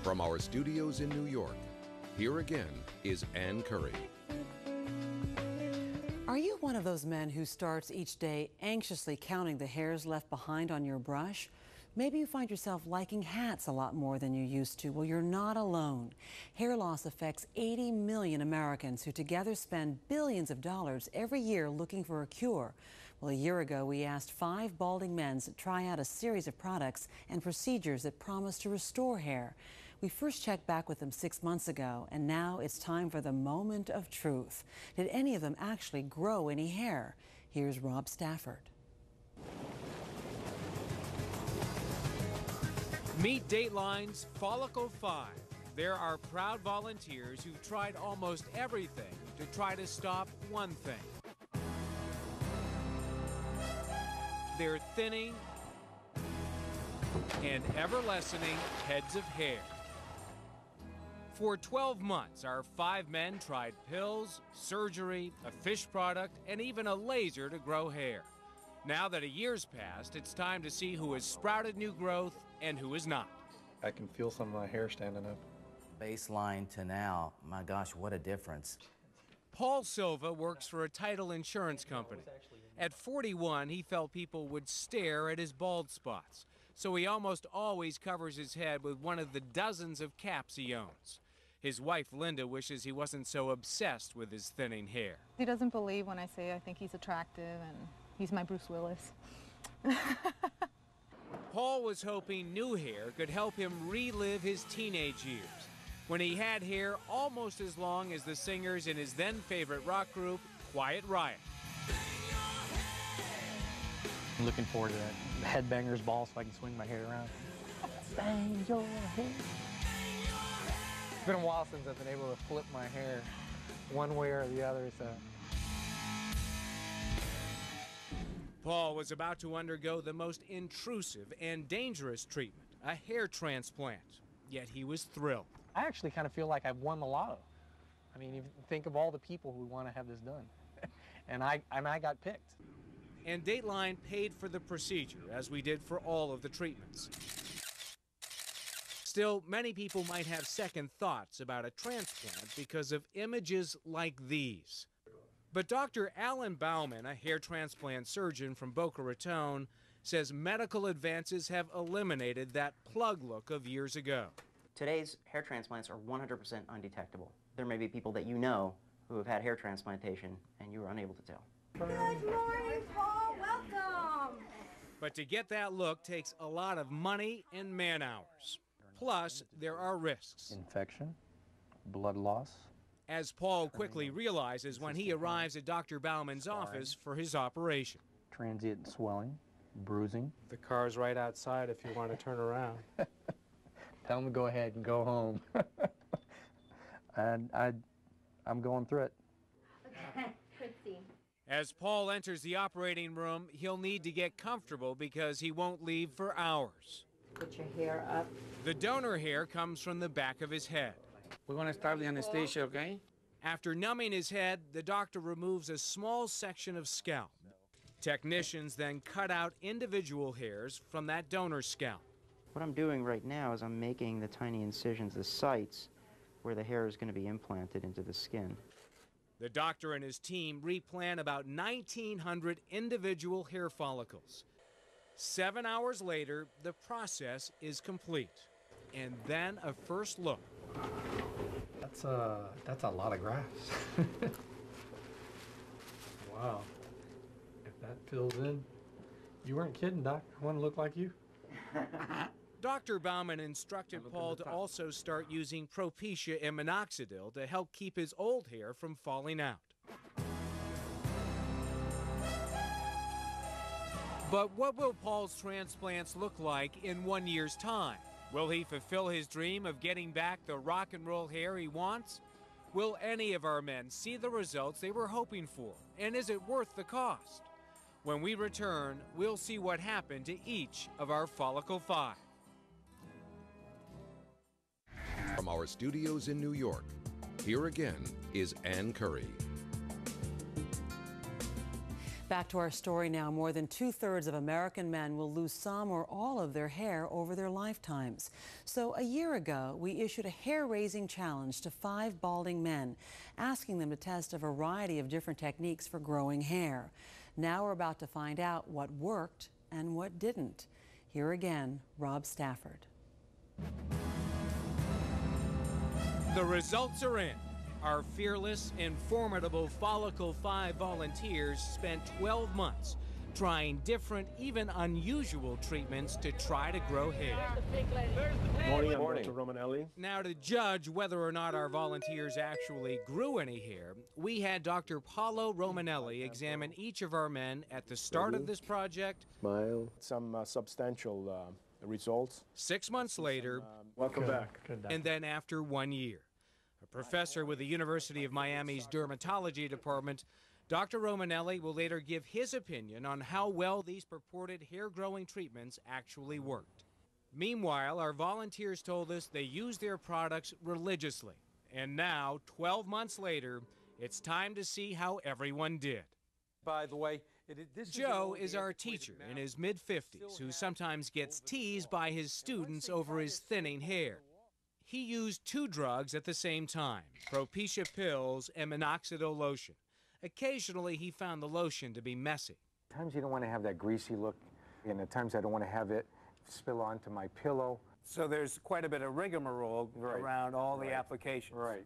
From our studios in New York, here again is Ann Curry. Are you one of those men who starts each day anxiously counting the hairs left behind on your brush? Maybe you find yourself liking hats a lot more than you used to. Well, you're not alone. Hair loss affects 80 million Americans who together spend billions of dollars every year looking for a cure. Well, a year ago, we asked 5 balding men to try out a series of products and procedures that promise to restore hair. We first checked back with them 6 months ago, and now it's time for the moment of truth. Did any of them actually grow any hair? Here's Rob Stafford. Meet Dateline's Follicle 5. There are proud volunteers who've tried almost everything to try to stop one thing. They're thinning and ever-lessening heads of hair. For 12 months, our 5 men tried pills, surgery, a fish product, and even a laser to grow hair. Now that a year's passed, it's time to see who has sprouted new growth and who has not. I can feel some of my hair standing up. Baseline to now, my gosh, what a difference. Paul Silva works for a title insurance company. At 41, he felt people would stare at his bald spots, so he almost always covers his head with one of the dozens of caps he owns. His wife, Linda, wishes he wasn't so obsessed with his thinning hair. He doesn't believe when I say I think he's attractive and he's my Bruce Willis. Paul was hoping new hair could help him relive his teenage years, when he had hair almost as long as the singers in his then favorite rock group, Quiet Riot. I'm looking forward to that headbanger's ball so I can swing my hair around. Bang your hair. It's been a while since I've been able to flip my hair one way or the other, so. Paul was about to undergo the most intrusive and dangerous treatment, a hair transplant, yet he was thrilled. I actually kind of feel like I've won the lotto. I mean, you think of all the people who want to have this done, and I got picked. And Dateline paid for the procedure, as we did for all of the treatments. Still, many people might have second thoughts about a transplant because of images like these. But Dr. Alan Bauman, a hair transplant surgeon from Boca Raton, says medical advances have eliminated that plug look of years ago. Today's hair transplants are 100% undetectable. There may be people that you know who have had hair transplantation and you were unable to tell. Good morning, Paul. Welcome. But to get that look takes a lot of money and man hours. Plus, there are risks. Infection, blood loss. As Paul quickly realizes when he arrives at Dr. Bauman's office for his operation. Transient swelling, bruising. The car's right outside if you want to turn around. Tell him to go ahead and go home. And I'm going through it. Okay, Christy. As Paul enters the operating room, he'll need to get comfortable because he won't leave for hours. Put your hair up. The donor hair comes from the back of his head. We're going to start the anesthesia, okay? After numbing his head, the doctor removes a small section of scalp. Technicians then cut out individual hairs from that donor's scalp. What I'm doing right now is I'm making the tiny incisions, the sites where the hair is going to be implanted into the skin. The doctor and his team replant about 1,900 individual hair follicles. 7 hours later, the process is complete. And then a first look. That's a lot of grafts. Wow. If that fills in, you weren't kidding, Doc. I want to look like you. Dr. Bauman instructed Paul to also start using Propecia and Minoxidil to help keep his old hair from falling out. But what will Paul's transplants look like in 1 year's time? Will he fulfill his dream of getting back the rock and roll hair he wants? Will any of our men see the results they were hoping for? And is it worth the cost? When we return, we'll see what happened to each of our Follicle 5. From our studios in New York, here again is Ann Curry. Back to our story now. More than 2/3 of American men will lose some or all of their hair over their lifetimes. So a year ago, we issued a hair-raising challenge to 5 balding men, asking them to test a variety of different techniques for growing hair. Now we're about to find out what worked and what didn't. Here again, Rob Stafford. The results are in. Our fearless and formidable Follicle 5 volunteers spent 12 months trying different, even unusual treatments to try to grow hair. Morning, I'm Dr. Romanelli. Now, to judge whether or not our volunteers actually grew any hair, we had Dr. Paolo Romanelli examine each of our men at the start of this project. Smile. Some substantial results. 6 months later. Welcome back. And then after 1 year. A professor with the University of Miami's dermatology department, Dr. Romanelli will later give his opinion on how well these purported hair-growing treatments actually worked. Meanwhile, our volunteers told us they use their products religiously. And now, 12 months later, it's time to see how everyone did. By the way, Joe is our teacher in his mid-50s who sometimes gets teased by his students over his thinning hair. He used 2 drugs at the same time, Propecia pills and Minoxidil lotion. Occasionally, he found the lotion to be messy. At times you don't want to have that greasy look, and at times I don't want to have it spill onto my pillow. So there's quite a bit of rigmarole around all the applications. Right.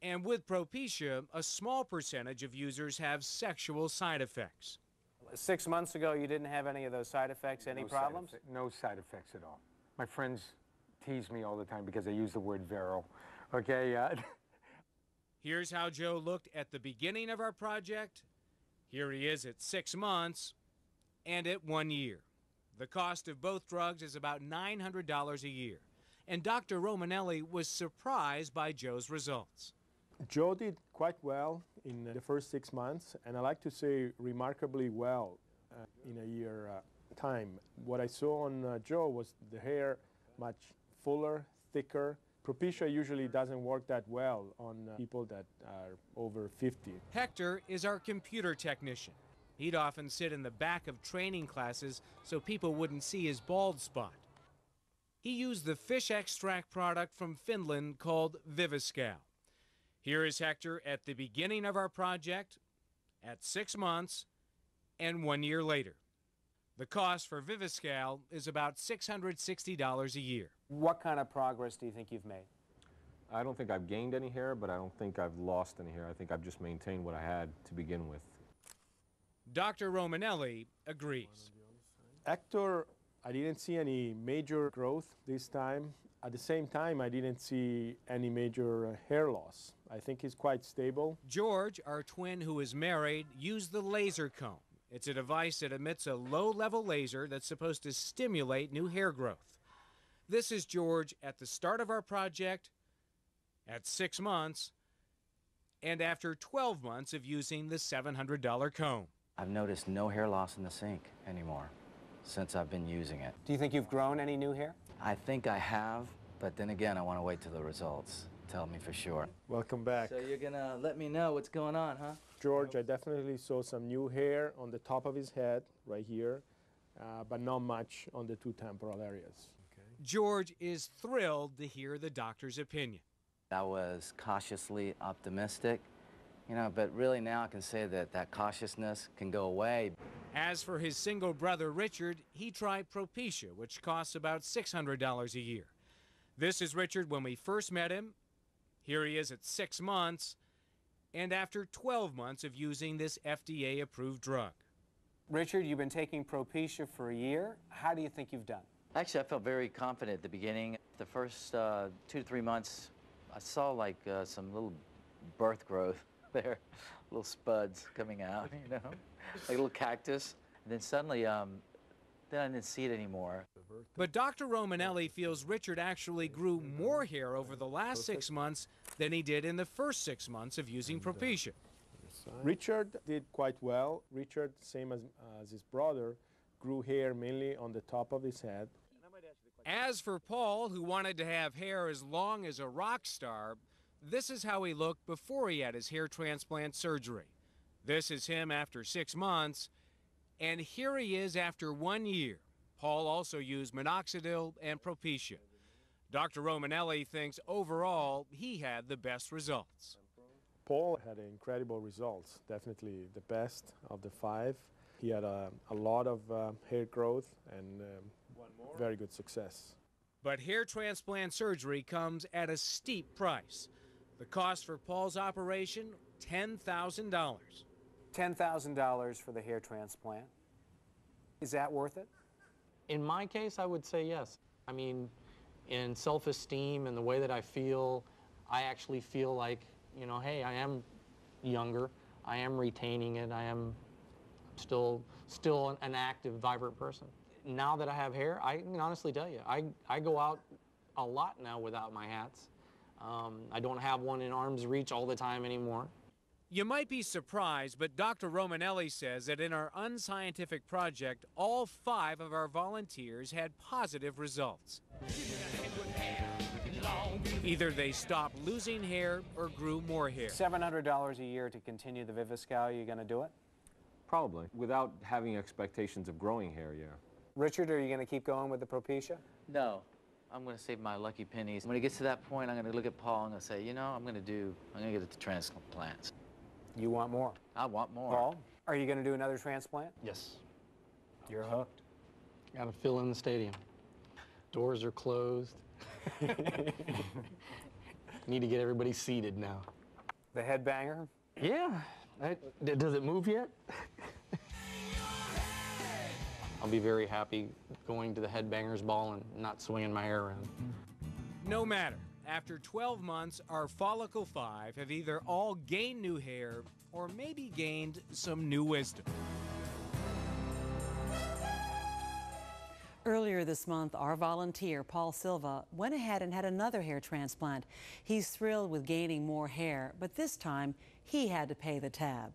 And with Propecia, a small percentage of users have sexual side effects. 6 months ago, you didn't have any of those side effects, any problems? No side effects at all. My friends tease me all the time because I use the word virile. Okay, Here's how Joe looked at the beginning of our project. Here he is at 6 months and at 1 year. The cost of both drugs is about $900 a year. And Dr. Romanelli was surprised by Joe's results. Joe did quite well in the first 6 months, and I like to say remarkably well in a year time. What I saw on Joe was the hair much fuller, thicker. Propecia usually doesn't work that well on people that are over 50. Hector is our computer technician. He'd often sit in the back of training classes so people wouldn't see his bald spot. He used the fish extract product from Finland called Viviscal. Here is Hector at the beginning of our project, at 6 months, and 1 year later. The cost for Viviscal is about $660 a year. What kind of progress do you think you've made? I don't think I've gained any hair, but I don't think I've lost any hair. I think I've just maintained what I had to begin with. Dr. Romanelli agrees. Hector, I didn't see any major growth this time. At the same time, I didn't see any major hair loss. I think he's quite stable. George, our twin who is married, used the Lasercomb. It's a device that emits a low-level laser that's supposed to stimulate new hair growth. This is George at the start of our project, at 6 months, and after 12 months of using the $700 comb. I've noticed no hair loss in the sink anymore since I've been using it. Do you think you've grown any new hair? I think I have, but then again, I want to wait till the results tell me for sure. Welcome back. So you're gonna let me know what's going on, huh? George, I definitely saw some new hair on the top of his head, right here, but not much on the 2 temporal areas. Okay. George is thrilled to hear the doctor's opinion. I was cautiously optimistic, but really now I can say that that cautiousness can go away. As for his single brother, Richard, he tried Propecia, which costs about $600 a year. This is Richard when we first met him. Here he is at 6 months, and after 12 months of using this FDA approved drug. Richard, you've been taking Propecia for a year. How do you think you've done? Actually, I felt very confident at the beginning. The first 2 to 3 months, I saw like some little birth growth there, little spuds coming out, like a little cactus. And then suddenly, then I didn't see it anymore. But Dr. Romanelli feels Richard actually grew more hair over the last 6 months than he did in the first 6 months of using Propecia. Richard did quite well. Richard, same as his brother, grew hair mainly on the top of his head. As for Paul, who wanted to have hair as long as a rock star, this is how he looked before he had his hair transplant surgery. This is him after 6 months, and here he is after 1 year. Paul also used Minoxidil and Propecia. Dr. Romanelli thinks overall he had the best results. Paul had incredible results, definitely the best of the 5. He had a lot of hair growth and very good success. But hair transplant surgery comes at a steep price. The cost for Paul's operation, $10,000. $10,000 for the hair transplant. Is that worth it? In my case, I would say yes. I mean, in self-esteem and the way that I feel, I actually feel like, you know, hey, I am younger, I am retaining it, I am still an active, vibrant person. Now that I have hair, I can honestly tell you, I go out a lot now without my hats. I don't have one in arm's reach all the time anymore. You might be surprised, but Dr. Romanelli says that in our unscientific project, all 5 of our volunteers had positive results. Either they stopped losing hair or grew more hair. $700 a year to continue the Viviscal, you going to do it? Probably, without having expectations of growing hair, yeah. Richard, are you going to keep going with the Propecia? No. I'm going to save my lucky pennies. When it gets to that point, I'm going to look at Paul and I'm going to say, you know, I'm going to get it to transplants. You want more? I want more. Paul, are you going to do another transplant? Yes. You're hooked. Got to fill in the stadium. Doors are closed. Need to get everybody seated now. The headbanger? Yeah. Does it move yet? I'll be very happy going to the headbanger's ball and not swinging my hair around. No matter. After 12 months, our Follicle 5 have either all gained new hair or maybe gained some new wisdom. Earlier this month, our volunteer, Paul Silva, went ahead and had another hair transplant. He's thrilled with gaining more hair, but this time he had to pay the tab.